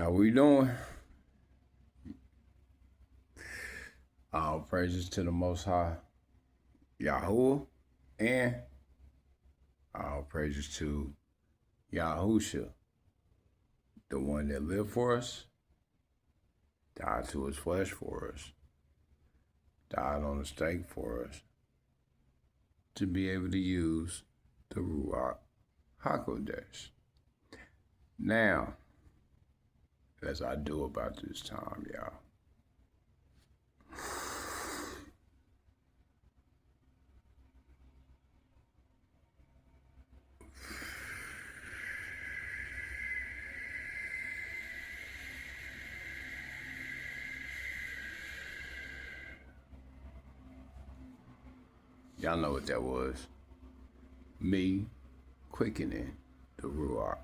How we doing? All praises to the Most High, Yahuah, and all praises to Yahusha, the one that lived for us, died to his flesh for us, died on the stake for us, to be able to use the Yahuah Hakodesh. Now, as I do about this time, y'all. Y'all know what that was. Me quickening the Yahuah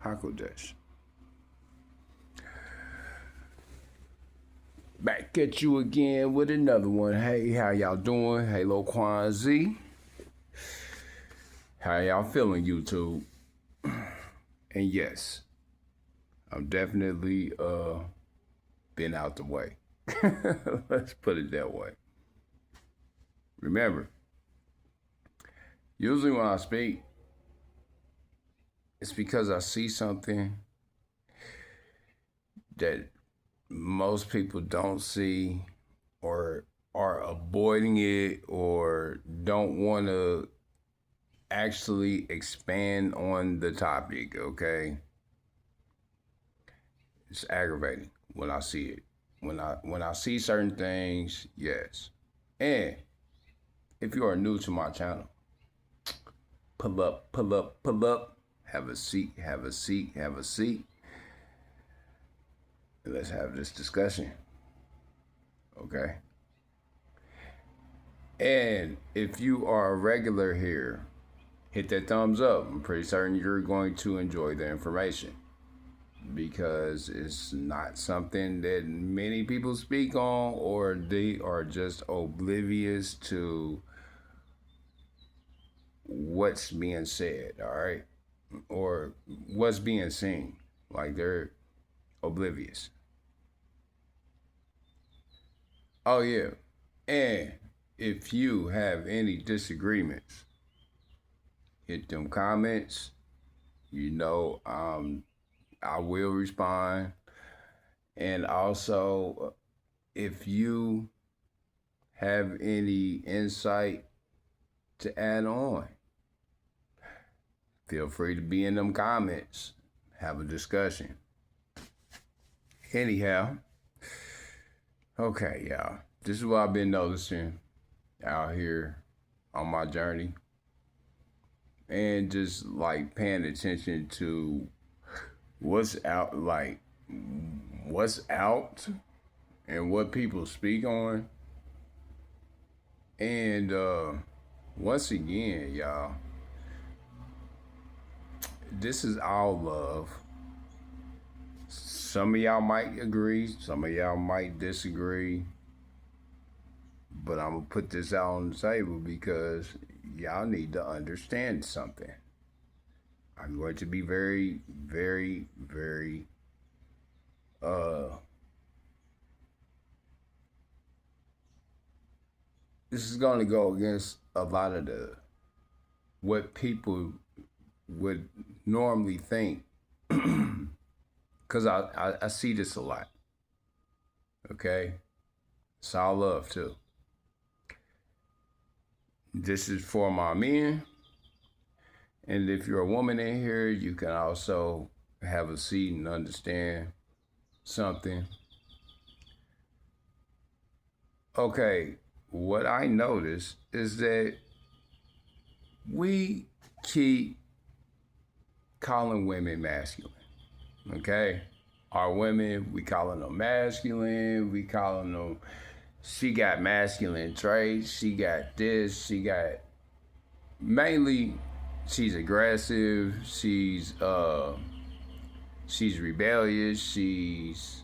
Hakodesh. Back at you again with another one. Hey, how y'all doing? Haloe369. How y'all feeling, YouTube? And yes, I'm definitely been out the way. Let's put it that way. Remember, usually when I speak, it's because I see something that most people don't see or are avoiding it or don't want to actually expand on the topic, okay? It's aggravating when I see it. When I see certain things, yes. And if you are new to my channel, pull up, have a seat, have a seat. And let's have this discussion, okay? And if you are a regular here, hit that thumbs up. I'm pretty certain you're going to enjoy the information because it's not something that many people speak on, or they are just oblivious to what's being said, all right? Or what's being seen. Like, they're oblivious. Oh, yeah. And if you have any disagreements, hit them comments. You know, I will respond. And also, if you have any insight to add on, feel free to be in them comments. Have a discussion. Anyhow, okay, y'all. This is what I've been noticing out here on my journey. And just like paying attention to what's out and what people speak on. And once again, y'all, this is all love. Some of y'all might agree, some of y'all might disagree, but I'm gonna put this out on the table because y'all need to understand something. I'm going to be very, very, very this is going to go against a lot of what people would normally think, because I see this a lot. Okay, it's all love too. This is for my men, and if you're a woman in here, you can also have a seat and understand something. Okay, what I notice is that we keep calling women masculine, okay? Our women, we calling them masculine, we calling them, she got masculine traits, she got this, she got, mainly, she's aggressive, she's rebellious, she's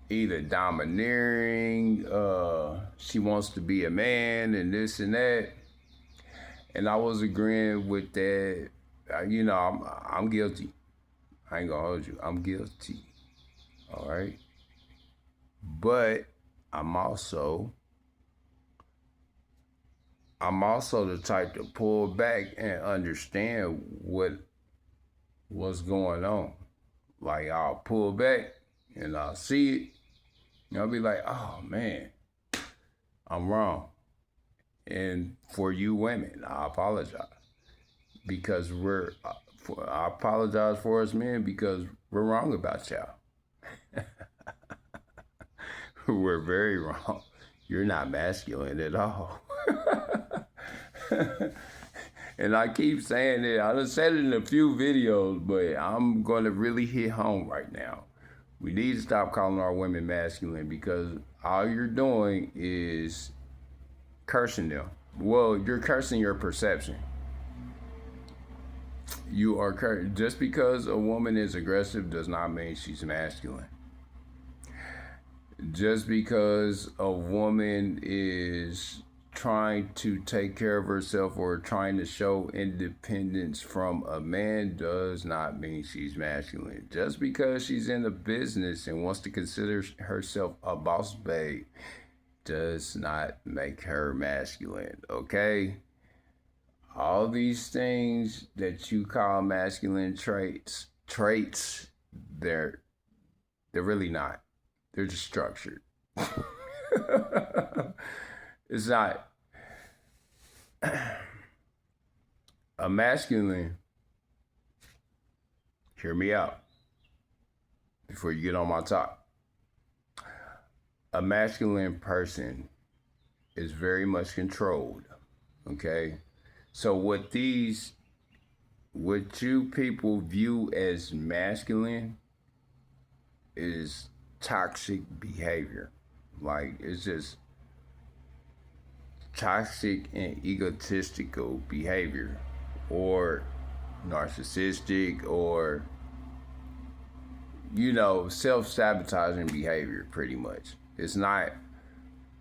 either domineering, she wants to be a man and this and that. And I was agreeing with that. You know, I'm guilty. I ain't gonna hold you. I'm guilty. All right. But I'm also the type to pull back and understand what's going on. Like I'll pull back and I'll see it and I'll be like, oh man, I'm wrong. And for you women, I apologize because I apologize for us men because we're wrong about y'all. We're very wrong. You're not masculine at all. And I keep saying it. I done said it in a few videos, but I'm going to really hit home right now. We need to stop calling our women masculine because all you're doing is cursing them. Well, you're cursing your perception. You are just because a woman is aggressive does not mean she's masculine. Just because a woman is trying to take care of herself or trying to show independence from a man does not mean she's masculine. Just because she's in the business and wants to consider herself a boss babe does not make her masculine, okay? All these things that you call masculine traits, they're really not. They're just structured. It's not. A masculine, hear me out before you get on my top. A masculine person is very much controlled, okay? So what you people view as masculine is toxic behavior. Like, it's just toxic and egotistical behavior, or narcissistic, or, self-sabotaging behavior, pretty much. It's not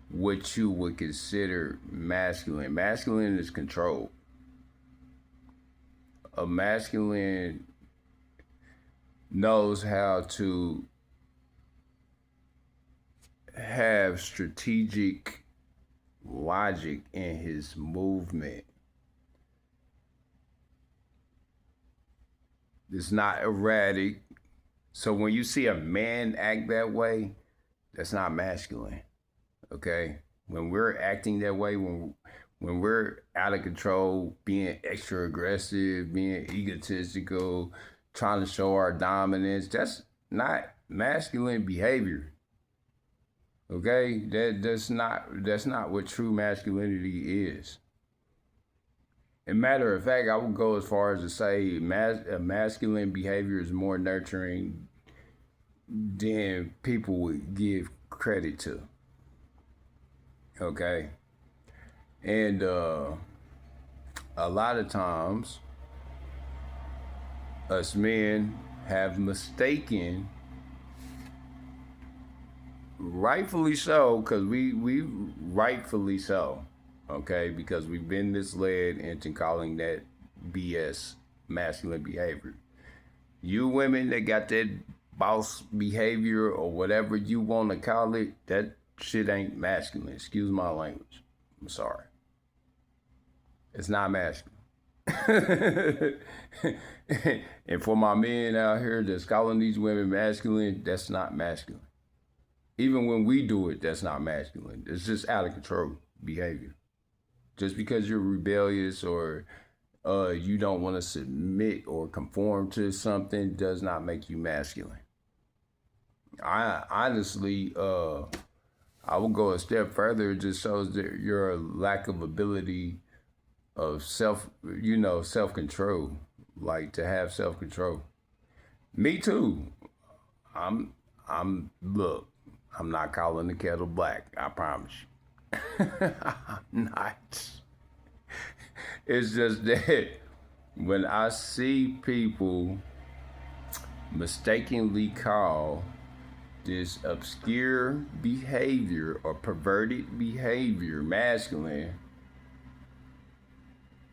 what you would consider masculine. Masculine is control. A masculine knows how to have strategic logic in his movement. It's not erratic. So when you see a man act that way, that's not masculine. Okay? When we're acting that way, when we're out of control, being extra aggressive, being egotistical, trying to show our dominance, that's not masculine behavior. Okay? That's not what true masculinity is. As a matter of fact, I would go as far as to say masculine behavior is more nurturing than people would give credit to. Okay? And a lot of times, us men have mistaken, rightfully so, because we rightfully so, okay, because we've been misled into calling that BS masculine behavior. You women that got that boss behavior or whatever you want to call it, that shit ain't masculine. Excuse my language. I'm sorry. It's not masculine. And for my men out here that's calling these women masculine, that's not masculine. Even when we do it, that's not masculine. It's just out of control behavior. Just because you're rebellious or you don't want to submit or conform to something does not make you masculine. I honestly, I will go a step further. It just shows that your lack of ability of self-control, like to have self-control. Me too. Look, I'm not calling the kettle black. I promise you. I'm not. It's just that when I see people mistakenly call this obscure behavior or perverted behavior masculine,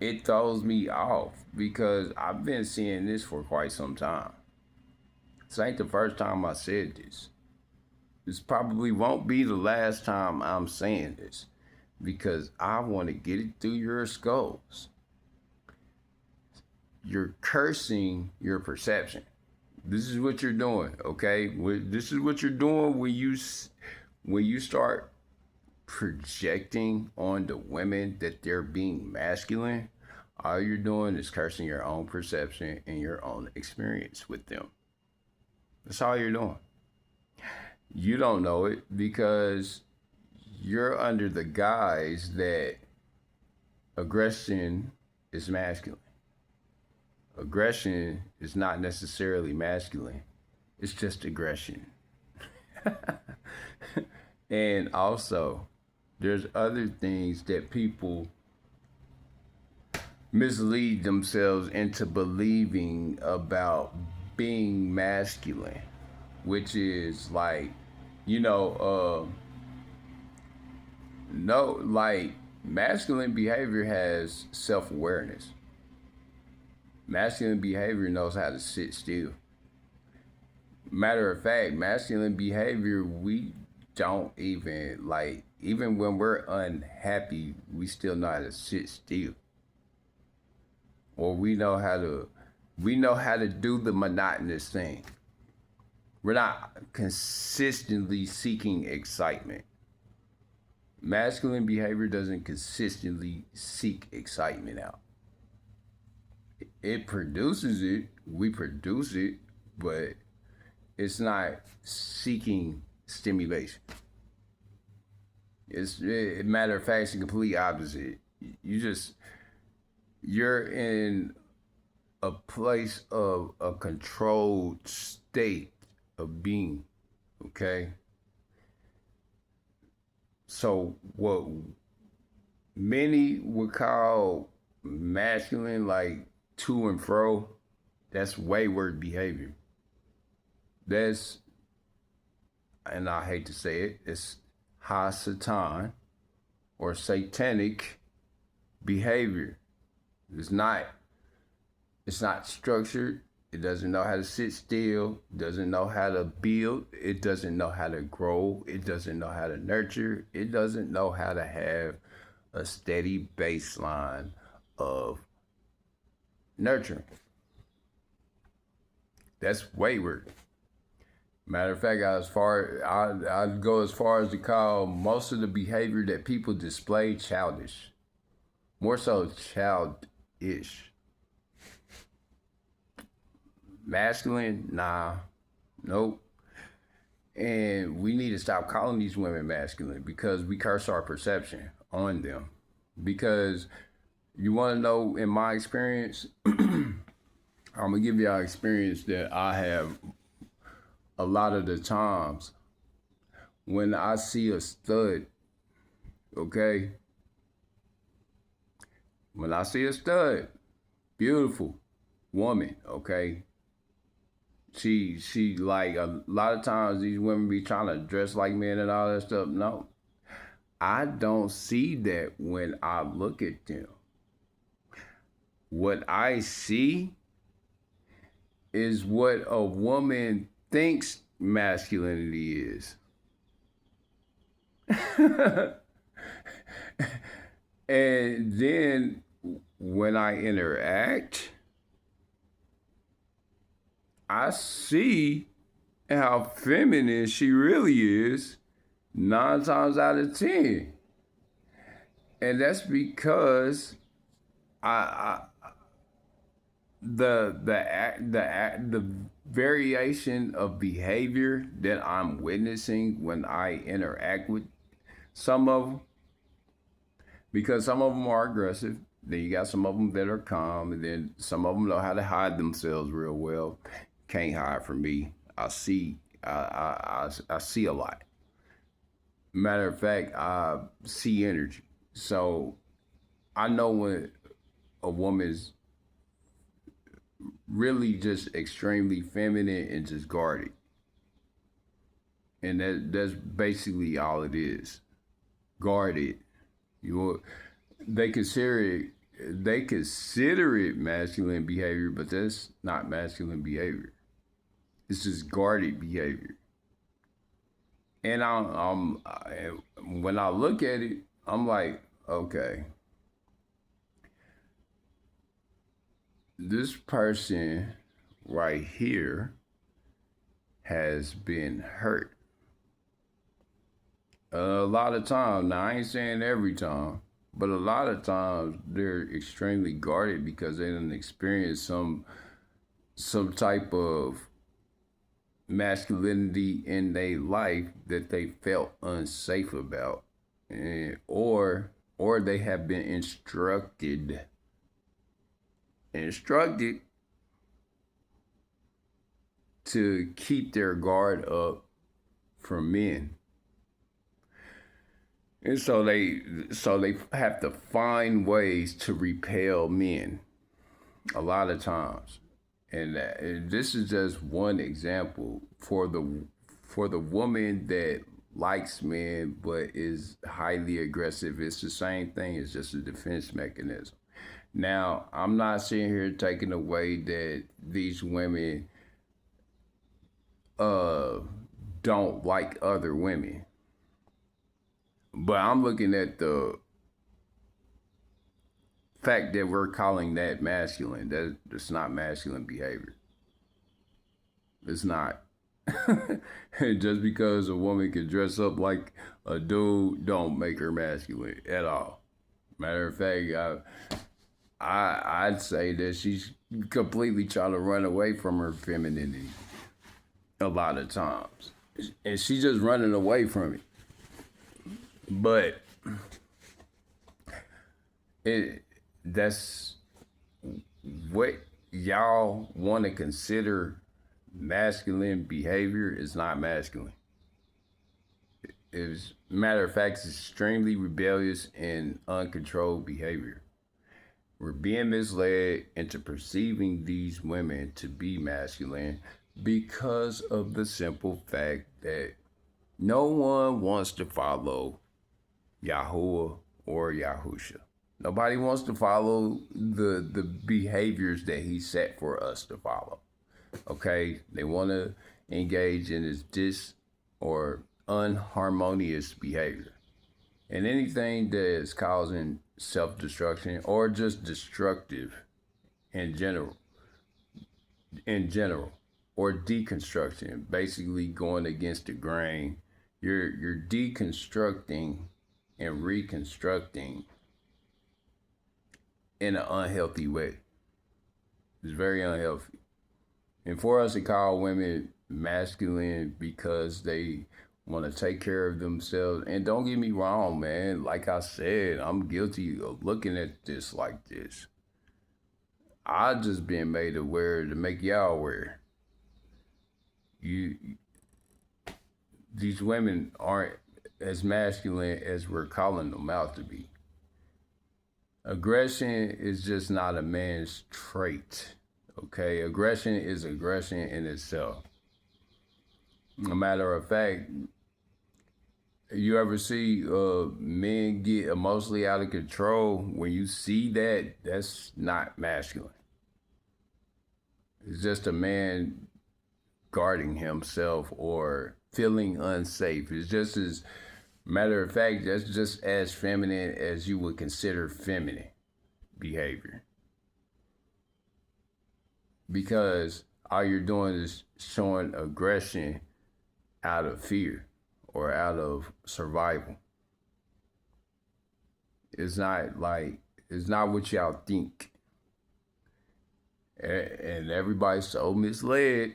it throws me off because I've been seeing this for quite some time. This ain't the first time I said this. This probably won't be the last time I'm saying this, because I want to get it through your skulls. You're cursing your perception. This is what you're doing, okay? This is what you're doing when you start projecting on the women that they're being masculine. All you're doing is cursing your own perception and your own experience with them. That's all you're doing. You don't know it because you're under the guise that aggression is masculine. Aggression is not necessarily masculine. It's just aggression. And also, there's other things that people mislead themselves into believing about being masculine, which is like, no, like masculine behavior has self-awareness. Masculine behavior knows how to sit still. Matter of fact, masculine behavior, we don't even when we're unhappy, we still know how to sit still. Or we know how to do the monotonous thing. We're not consistently seeking excitement. Masculine behavior doesn't consistently seek excitement out. It produces it, we produce it, but it's not seeking stimulation. Matter of fact, it's the complete opposite. You're in a place of a controlled state of being, okay? So what many would call masculine, like to and fro, that's wayward behavior. That's, and I hate to say it, it's Hasatan or satanic behavior. It's not structured. It doesn't know how to sit still. It doesn't know how to build. It doesn't know how to grow. It doesn't know how to nurture. It doesn't know how to have a steady baseline of nurturing. That's wayward. Matter of fact, I'd go as far as to call most of the behavior that people display childish. More so childish. Masculine? Nah. Nope. And we need to stop calling these women masculine because we curse our perception on them. Because you want to know, in my experience, I'm going to give y'all experience that I have a lot of the times when I see a stud, okay? When I see a stud, beautiful woman, okay? She like, a lot of times these women be trying to dress like men and all that stuff. No, I don't see that when I look at them. What I see is what a woman thinks masculinity is. And then when I interact, I see how feminine she really is 9 times out of 10. And that's because the variation of behavior that I'm witnessing when I interact with some of them, because some of them are aggressive. Then you got some of them that are calm, and then some of them know how to hide themselves real well. Can't hide from me. I see a lot. Matter of fact, I see energy. So I know when a woman is really just extremely feminine and just guarded. And that's basically all it is. Guarded. They consider it masculine behavior, but that's not masculine behavior. It's just guarded behavior. And when I look at it, I'm like, okay, this person right here has been hurt a lot of times. Now, I ain't saying every time, but a lot of times they're extremely guarded because they didn't experience some type of masculinity in their life that they felt unsafe about, or they have been instructed to keep their guard up from men. And so they have to find ways to repel men a lot of times. And this is just one example for the woman that likes men but is highly aggressive. It's the same thing. It's just a defense mechanism. Now, I'm not sitting here taking away that these women don't like other women, but I'm looking at the fact that we're calling that masculine. That's not masculine behavior. It's not. Just because a woman can dress up like a dude don't make her masculine at all. Matter of fact, I'd say that she's completely trying to run away from her femininity a lot of times, and she's just running away from it. But that's what y'all want to consider masculine behavior is not masculine. As a matter of fact, it's extremely rebellious and uncontrolled behavior. We're being misled into perceiving these women to be masculine because of the simple fact that no one wants to follow Yahuah or Yahusha. Nobody wants to follow the behaviors that he set for us to follow. Okay? They want to engage in this or unharmonious behavior. And anything that is causing self-destruction or just destructive in general, or deconstruction, basically going against the grain, you're deconstructing and reconstructing in an unhealthy way. It's very unhealthy. And for us to call women masculine because they want to take care of themselves, and don't get me wrong, man, like I said, I'm guilty of looking at this like this. I just been made aware to make y'all aware. These women aren't as masculine as we're calling them out to be. Aggression is just not a man's trait. Okay, aggression is aggression in itself. A matter of fact, you ever see men get emotionally out of control? When you see that, that's not masculine. It's just a man guarding himself or feeling unsafe. It's just as matter of fact, that's just as feminine as you would consider feminine behavior. Because all you're doing is showing aggression out of fear or out of survival. It's not what y'all think. And everybody's so misled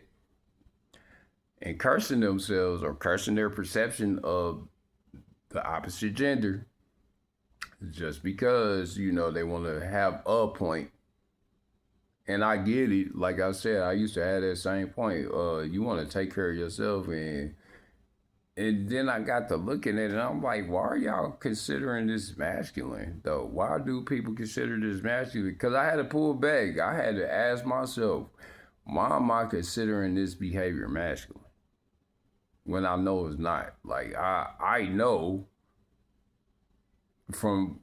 and cursing themselves or cursing their perception of the opposite gender just because, they want to have a point. And I get it. Like I said, I used to have that same point. You want to take care of yourself, and then I got to looking at it, and I'm like, why are y'all considering this masculine, though? Why do people consider this masculine? Because I had to pull back. I had to ask myself, why am I considering this behavior masculine when I know it's not? Like, I know from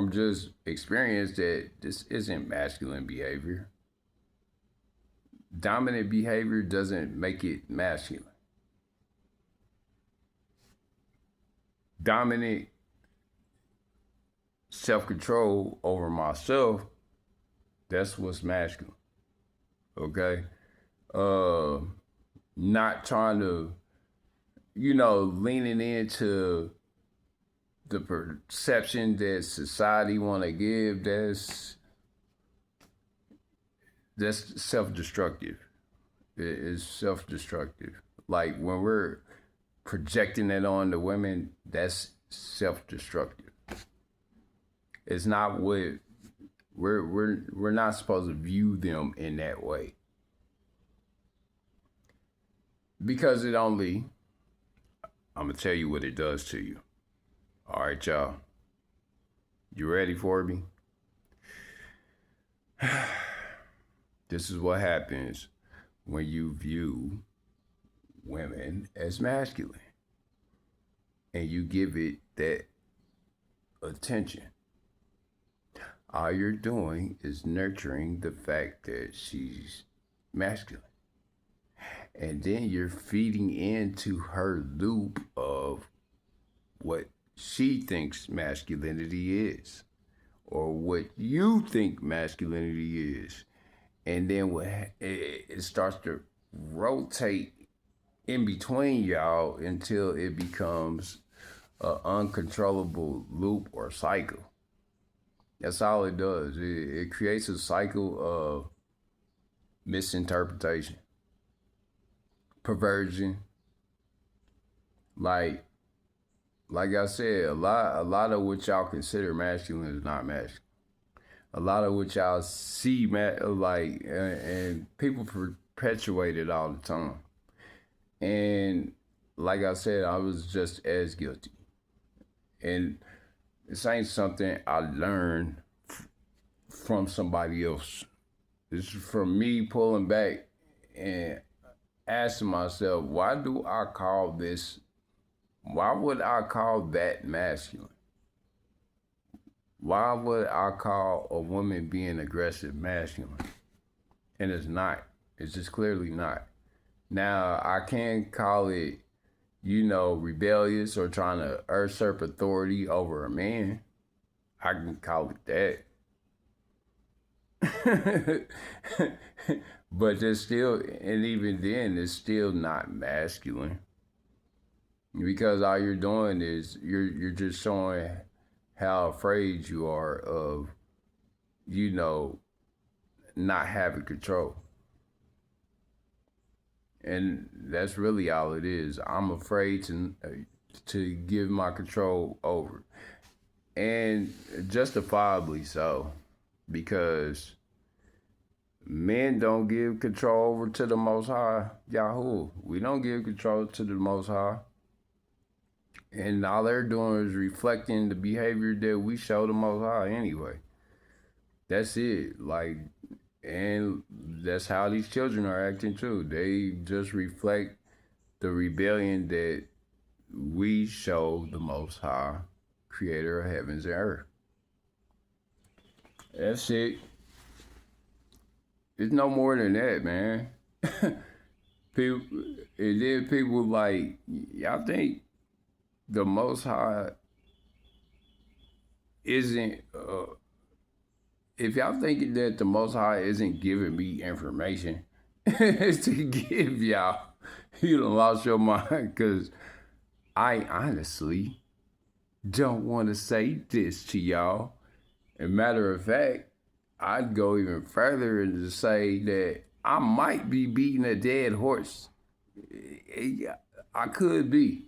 just experience that this isn't masculine behavior. dominant behavior doesn't make it masculine. Dominant self-control over myself, that's what's masculine. Okay? Not trying to, leaning into the perception that society want to give, that's self-destructive. It is self-destructive. Like when we're projecting it on the women, that's self-destructive. It's not what we're not supposed to view them in that way. Because I'm gonna tell you what it does to you. All right, y'all. You ready for me? This is what happens when you view women as masculine and you give it that attention. All you're doing is nurturing the fact that she's masculine. And then you're feeding into her loop of what she thinks masculinity is, or what you think masculinity is. And then it starts to rotate in between y'all until it becomes an uncontrollable loop or cycle. That's all it does. It creates a cycle of misinterpretation, perversion. Like I said, a lot of what y'all consider masculine is not masculine. A lot of what y'all see, and people perpetuate it all the time. And like I said, I was just as guilty. And this ain't something I learned from somebody else. This is from me pulling back and asking myself, why would I call that masculine? Why would I call a woman being aggressive masculine? And it's not. It's just clearly not. Now, I can call it, rebellious or trying to usurp authority over a man. I can call it that. But there's still, and even then, it's still not masculine. Because all you're doing is you're just showing how afraid you are of, not having control. And that's really all it is. I'm afraid to give my control over. And justifiably so. Because men don't give control over to the Most High, Yahuah. We don't give control to the Most High. And all they're doing is reflecting the behavior that we show the Most High anyway. That's it. And that's how these children are acting too. They just reflect the rebellion that we show the Most High, creator of heavens and earth. That's it. It's no more than that, man. People like, y'all think the Most High isn't, if y'all thinking that the Most High isn't giving me information to give y'all, you done lost your mind, because I honestly don't want to say this to y'all. As a matter of fact, I'd go even further and to say that I might be beating a dead horse. I could be.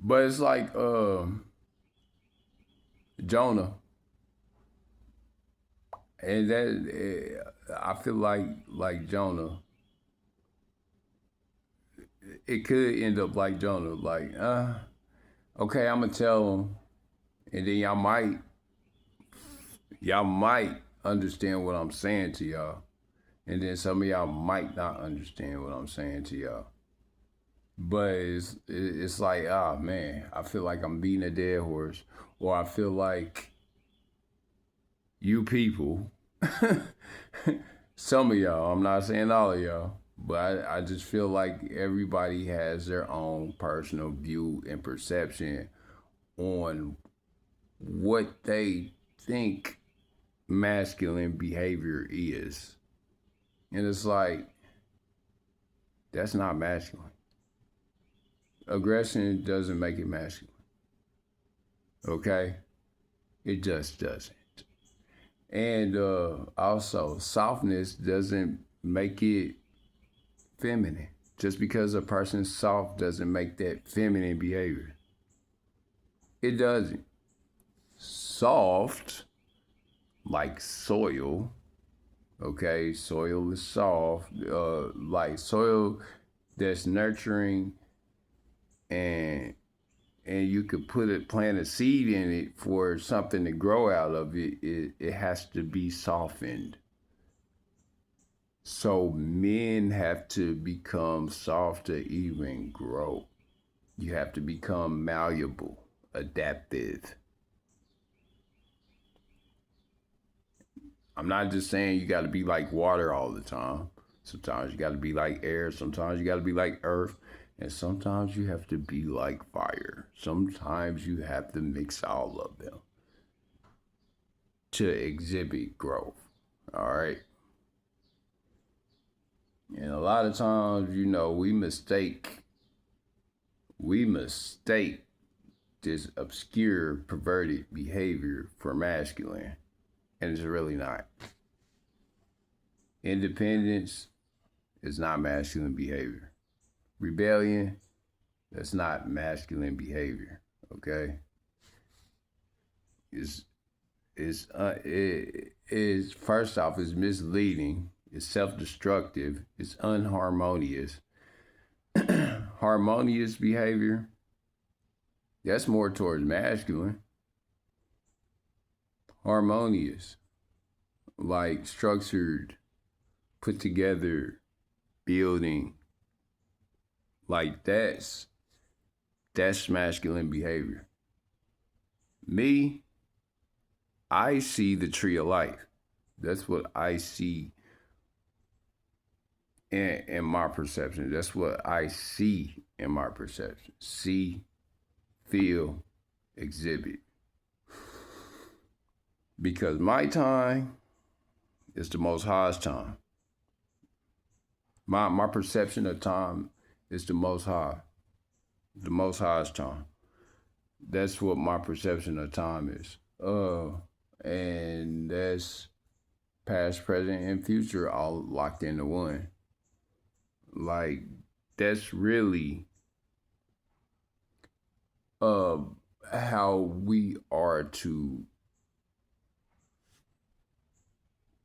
But it's like Jonah. And that I feel like Jonah. It could end up like Jonah. Like, okay, I'm gonna tell him, and then y'all might understand what I'm saying to y'all, and then some of y'all might not understand what I'm saying to y'all. But it's like, oh man, I feel like I'm beating a dead horse, or I feel like you people Some of y'all, I'm not saying all of y'all, but I just feel like everybody has their own personal view and perception on what they think masculine behavior is. And it's like, that's not masculine. Aggression doesn't make it masculine. Okay? It just doesn't. And also, softness doesn't make it feminine. Just because a person's soft doesn't make that feminine behavior. It doesn't. Soft, like soil, okay? Soil is soft. Like soil that's nurturing, and you could plant a seed in it for something to grow out of it. It has to be softened. So men have to become soft to even grow. You have to become malleable, adaptive. I'm not just saying you got to be like water all the time. Sometimes you got to be like air. Sometimes you got to be like earth. And sometimes you have to be like fire. Sometimes you have to mix all of them to exhibit growth. All right. And a lot of times, we mistake this obscure, perverted behavior for masculine. And it's really not. Independence is not masculine behavior. Rebellion, that's not masculine behavior. Okay? It is first off, it's misleading, it's self-destructive, it's unharmonious. Harmonious behavior, that's more towards masculine. Harmonious, like structured, put together, building, like that's masculine behavior. Me, I see the tree of life. That's what I see in my perception. That's what I see in my perception. See, feel, exhibit. Because my time is the Most High's time. My perception of time is the Most High. The Most High's time. That's what my perception of time is. And that's past, present, and future all locked into one. Like, that's really how we are to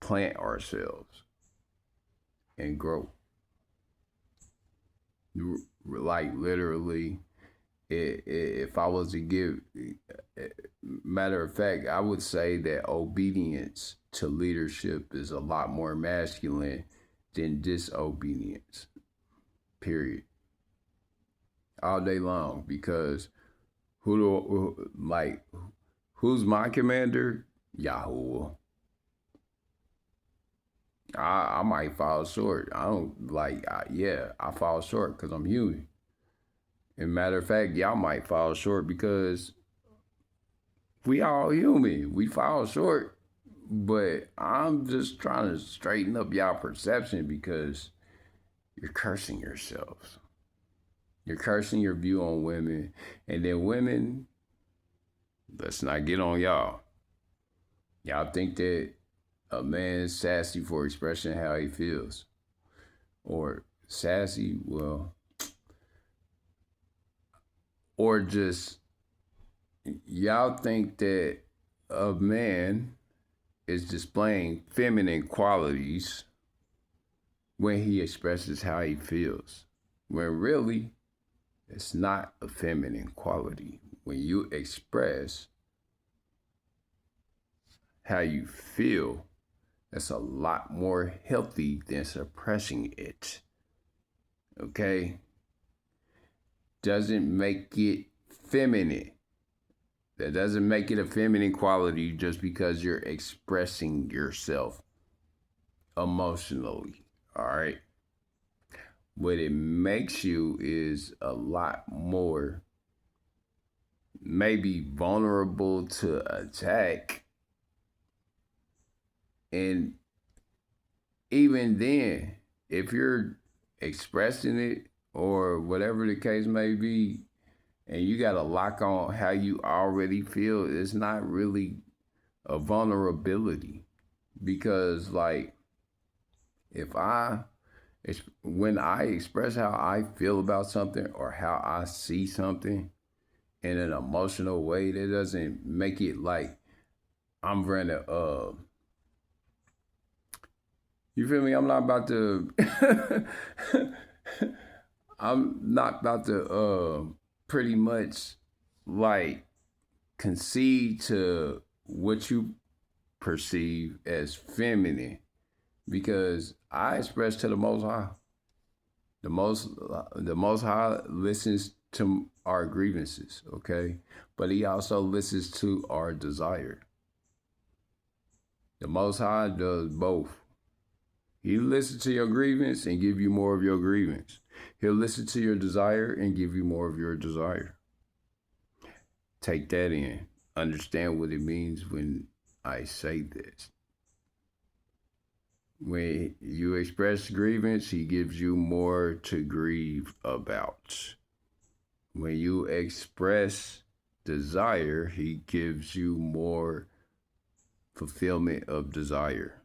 plant ourselves and grow. Like, literally, if I was to give, matter of fact, I would say that obedience to leadership is a lot more masculine than disobedience, period. All day long, because who's my commander? Yahuah. I might fall short. I fall short because I'm human. And matter of fact, y'all might fall short because we all human. We fall short. But I'm just trying to straighten up y'all perception because you're cursing yourselves. You're cursing your view on women. And then women, let's not get on y'all. Y'all think that a man's sassy for expressing how he feels. Or sassy, well, or just y'all think that a man is displaying feminine qualities when he expresses how he feels. When really, it's not a feminine quality. When you express how you feel, that's a lot more healthy than suppressing it. Okay? Doesn't make it feminine. That doesn't make it a feminine quality just because you're expressing yourself emotionally. All right. What it makes you is a lot more maybe vulnerable to attack. And even then, if you're expressing it or whatever the case may be, and you got to lock on how you already feel, it's not really a vulnerability. Because, like, when I express how I feel about something or how I see something in an emotional way, that doesn't make it like I'm gonna, you feel me? I'm not about to, pretty much like concede to what you perceive as feminine because I express to the Most High. The Most High listens to our grievances, okay? But he also listens to our desire. The Most High does both. He listens to your grievance and give you more of your grievance. He'll listen to your desire and give you more of your desire. Take that in. Understand what it means when I say this. When you express grievance, he gives you more to grieve about. When you express desire, he gives you more fulfillment of desire.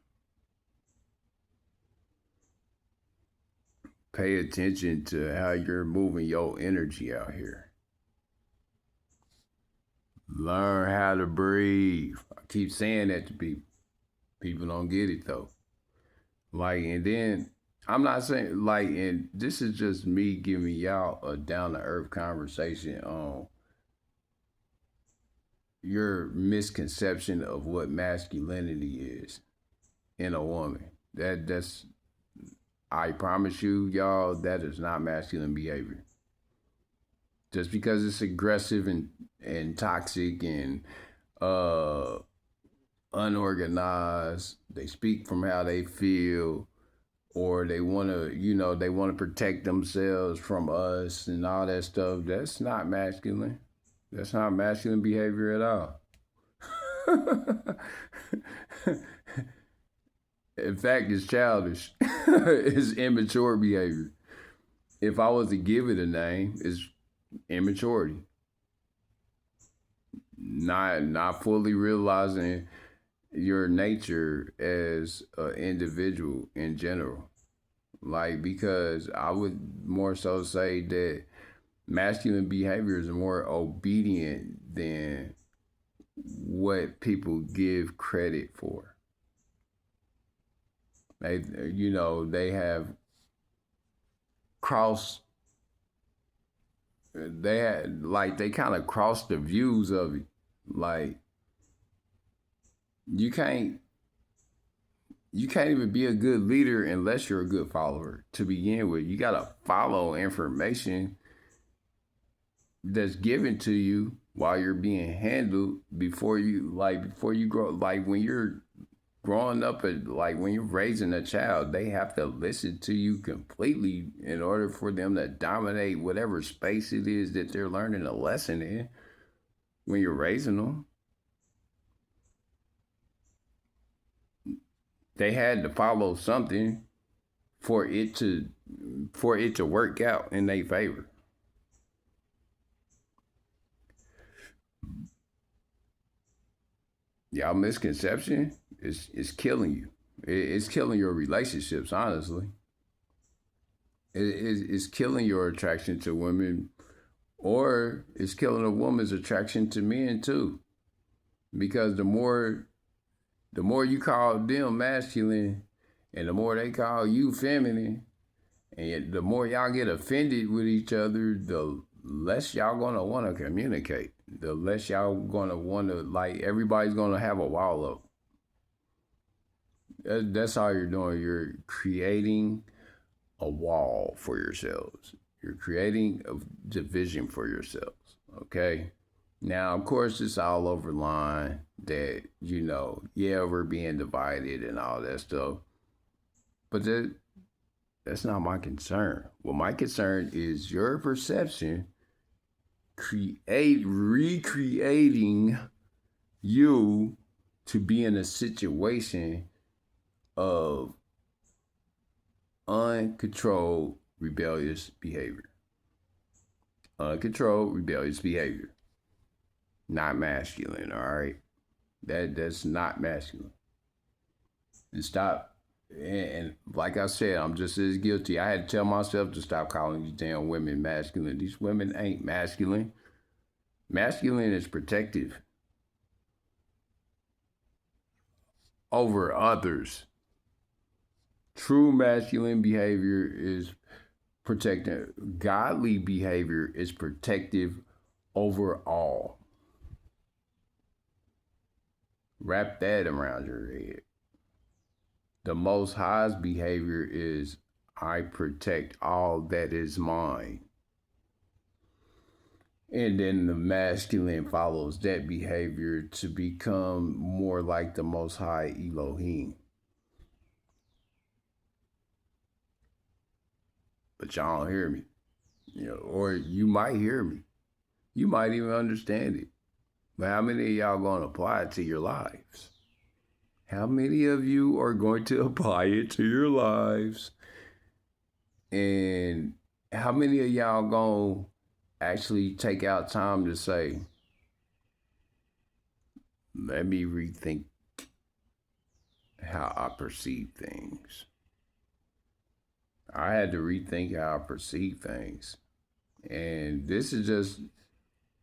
Pay attention to how you're moving your energy out here. Learn how to breathe. I keep saying that to people. People don't get it though. Like, and then I'm not saying like, and this is just me giving y'all a down to earth conversation on your misconception of what masculinity is in a woman. That's I promise you, y'all, that is not masculine behavior. Just because it's aggressive and toxic and unorganized, they speak from how they feel, or they want to protect themselves from us and all that stuff. That's not masculine. That's not masculine behavior at all. In fact, it's childish. It's immature behavior. If I was to give it a name, it's immaturity. Not fully realizing your nature as an individual in general. Like, because I would more so say that masculine behavior is more obedient than what people give credit for. They have crossed. They kind of crossed the views of it. Like, you can't even be a good leader unless you're a good follower to begin with. You gotta follow information that's given to you while you're being handled before you grow. Like, when you're growing up, like when you're raising a child, they have to listen to you completely in order for them to dominate whatever space it is that they're learning a lesson in when you're raising them. They had to follow something for it to work out in their favor. Y'all misconception is killing you. It's killing your relationships, honestly. It's killing your attraction to women, or it's killing a woman's attraction to men too. Because the more you call them masculine and the more they call you feminine, and the more y'all get offended with each other, the less y'all gonna want to communicate. The less y'all gonna want to, like, everybody's gonna have a wall up. That's all you're doing. You're creating a wall for yourselves. You're creating a division for yourselves. Okay. Now, of course, it's all over line that, we're being divided and all that stuff. But that's not my concern. Well, my concern is your perception recreating you to be in a situation of uncontrolled rebellious behavior. Uncontrolled rebellious behavior. Not masculine, all right? That's not masculine. And stop. And like I said, I'm just as guilty. I had to tell myself to stop calling these damn women masculine. These women ain't masculine. Masculine is protective over others. True masculine behavior is protective. Godly behavior is protective over all. Wrap that around your head. The Most High's behavior is, I protect all that is mine. And then the masculine follows that behavior to become more like the Most High Elohim. But y'all don't hear me. Or you might hear me. You might even understand it. But how many of y'all going to apply it to your lives? How many of you are going to apply it to your lives? And how many of y'all going to actually take out time to say, let me rethink how I perceive things? I had to rethink how I perceive things. And this is just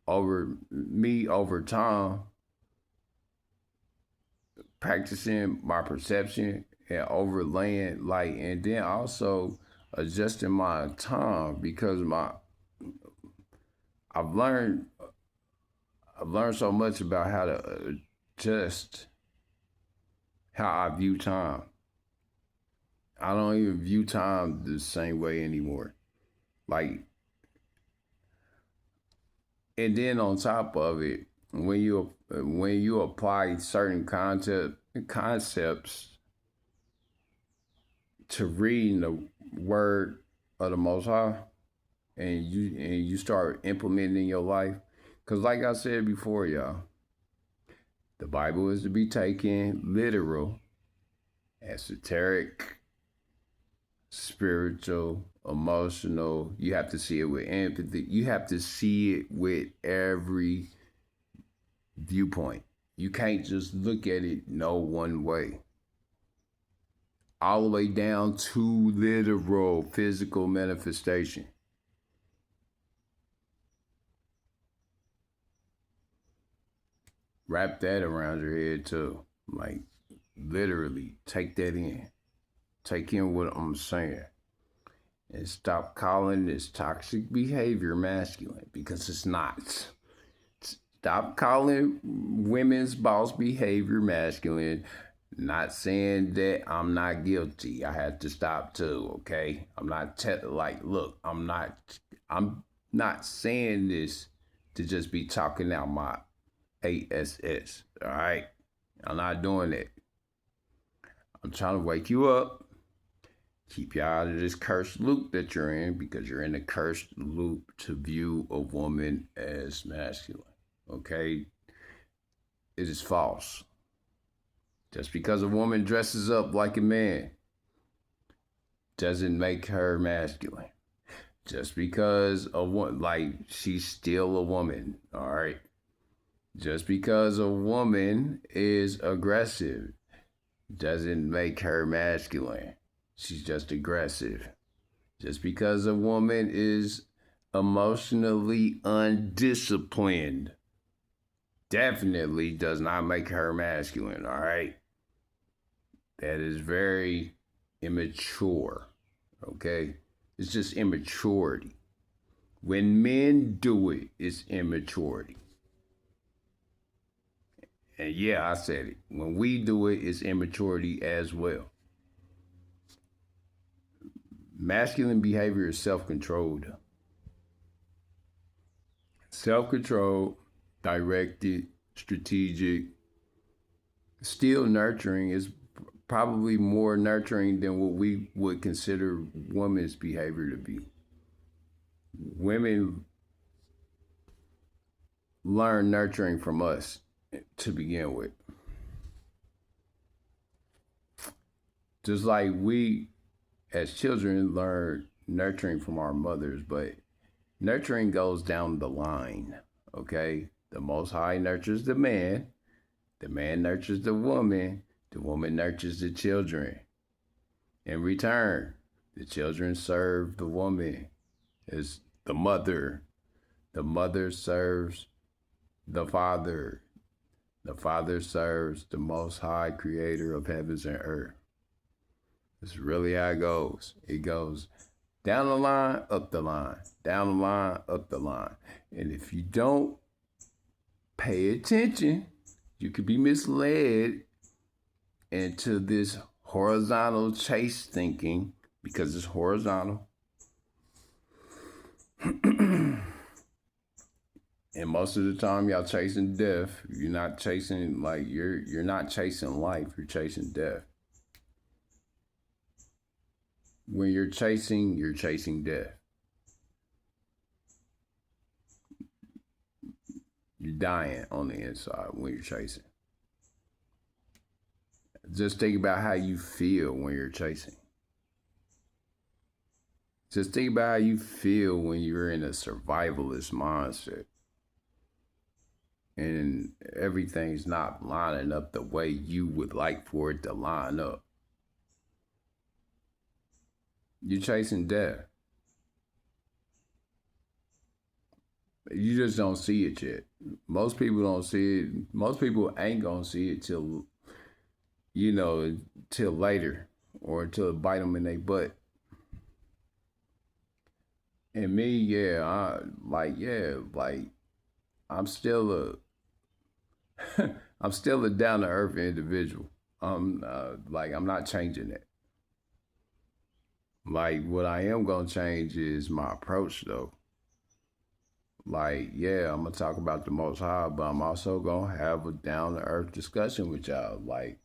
over time, practicing my perception and overlaying, and then also adjusting my time, because I've learned so much about how to adjust how I view time. I don't even view time the same way anymore. And then on top of it, when you apply certain concepts to reading the word of the Most High, and you start implementing in your life, because like I said before, y'all, the Bible is to be taken literal, esoteric, spiritual, emotional. You have to see it with empathy. You have to see it with every viewpoint. You can't just look at it no one way. All the way down to literal physical manifestation. Wrap that around your head too. Literally take that in. Take in what I'm saying. And stop calling this toxic behavior masculine, because it's not. Stop calling women's boss behavior masculine. Not saying that I'm not guilty. I had to stop too, okay? I'm not I'm not saying this to just be talking out my ASS, all right? I'm not doing it. I'm trying to wake you up, keep you out of this cursed loop that you're in, because you're in a cursed loop to view a woman as masculine, okay? It is false. Just because a woman dresses up like a man doesn't make her masculine. Just because she's still a woman, all right? Just because a woman is aggressive doesn't make her masculine. She's just aggressive. Just because a woman is emotionally undisciplined definitely does not make her masculine, all right? That is very immature, okay? It's just immaturity. When men do it, it's immaturity. And yeah, I said it. When we do it, it's immaturity as well. Masculine behavior is self-controlled. Self-controlled, directed, strategic. Still nurturing is probably more nurturing than what we would consider women's behavior to be. Women learn nurturing from us to begin with. Just like we, as children, learn nurturing from our mothers, but nurturing goes down the line, okay? The Most High nurtures the man nurtures the woman nurtures the children. In return, the children serve the woman as the mother serves the father serves the Most High creator of heavens and earth. It's really how it goes. It goes down the line, up the line, down the line, up the line. And if you don't pay attention, you could be misled into this horizontal chase thinking, because it's horizontal. And most of the time y'all chasing death. You're not chasing, like, you're not chasing life, you're chasing death. When you're chasing death. You're dying on the inside when you're chasing. Just think about how you feel when you're chasing. Just think about how you feel when you're in a survivalist mindset and everything's not lining up the way you would like for it to line up. You're chasing death. You just don't see it yet. Most people don't see it. Most people ain't gonna see it till later, or until it bite them in their butt. And me, I'm still a down to earth individual. I'm not changing it. Like, what I am gonna change is my approach, though. Like, yeah, I'm gonna talk about the Most High, but I'm also gonna have a down to earth discussion with y'all, like,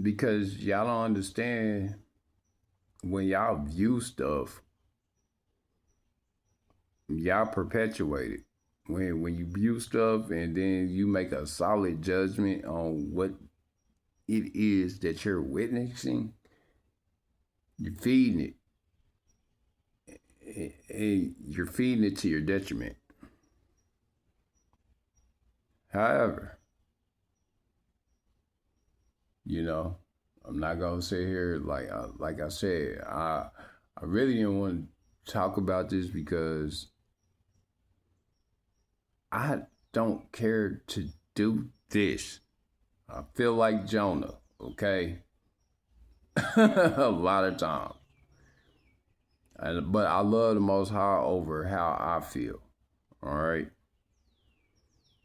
because y'all don't understand when y'all view stuff, y'all perpetuate it. When you view stuff and then you make a solid judgment on what it is that you're witnessing, you're feeding it. You're feeding it to your detriment. However, I'm not gonna sit here like I said. I really didn't want to talk about this because I don't care to do this. I feel like Jonah, okay? A lot of times. But I love the Most High over how I feel, all right?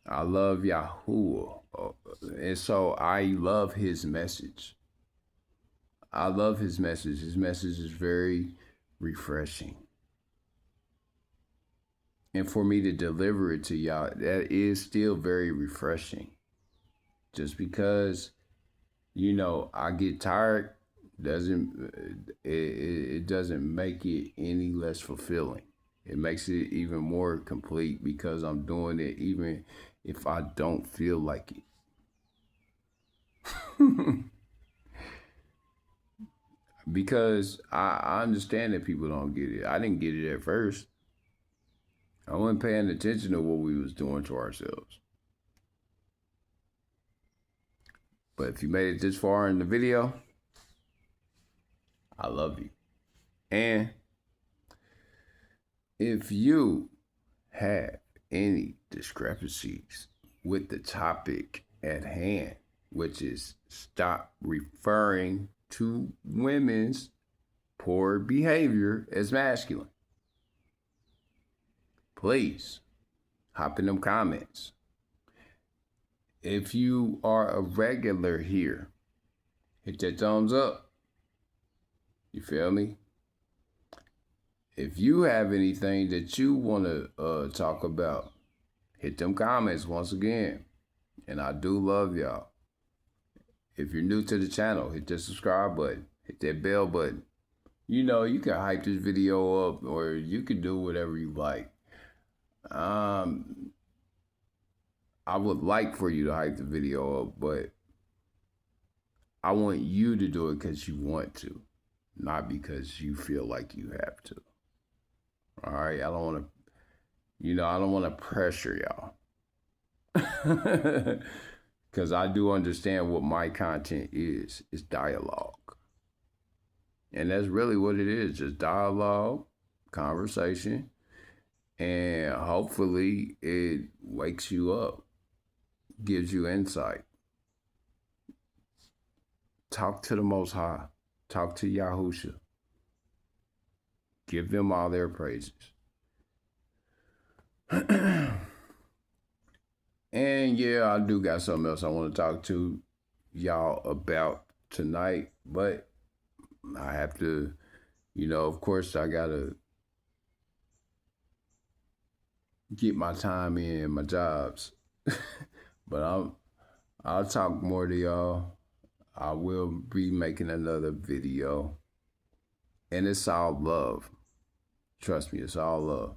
I love Yahuah, and so I love his message. I love his message. His message is very refreshing. And for me to deliver it to y'all, that is still very refreshing. Just because, I get tired, it doesn't make it any less fulfilling. It makes it even more complete because I'm doing it even if I don't feel like it. Because I understand that people don't get it. I didn't get it at first. I wasn't paying attention to what we was doing to ourselves. But if you made it this far in the video, I love you. And if you have any discrepancies with the topic at hand, which is stop referring to women's poor behavior as masculine, please hop in them comments. If you are a regular here, hit that thumbs up. You feel me? If you have anything that you want to talk about, hit them comments once again. And I do love y'all. If you're new to the channel, hit that subscribe button, hit that bell button. You know, you can hype this video up, or you can do whatever you like. I would like for you to hype the video up, but I want you to do it because you want to, not because you feel like you have to. All right, I don't want to, I don't want to pressure y'all. Because I do understand what my content is. It's dialogue. And that's really what it is, just dialogue, conversation, and hopefully it wakes you up, gives you insight. Talk to the Most High. Talk to Yahuah. Give them all their praises. And yeah, I do got something else I want to talk to y'all about tonight, but I have to, of course, I got to get my time in, my jobs. But I'll talk more to y'all. I will be making another video. And it's all love. Trust me, it's all love.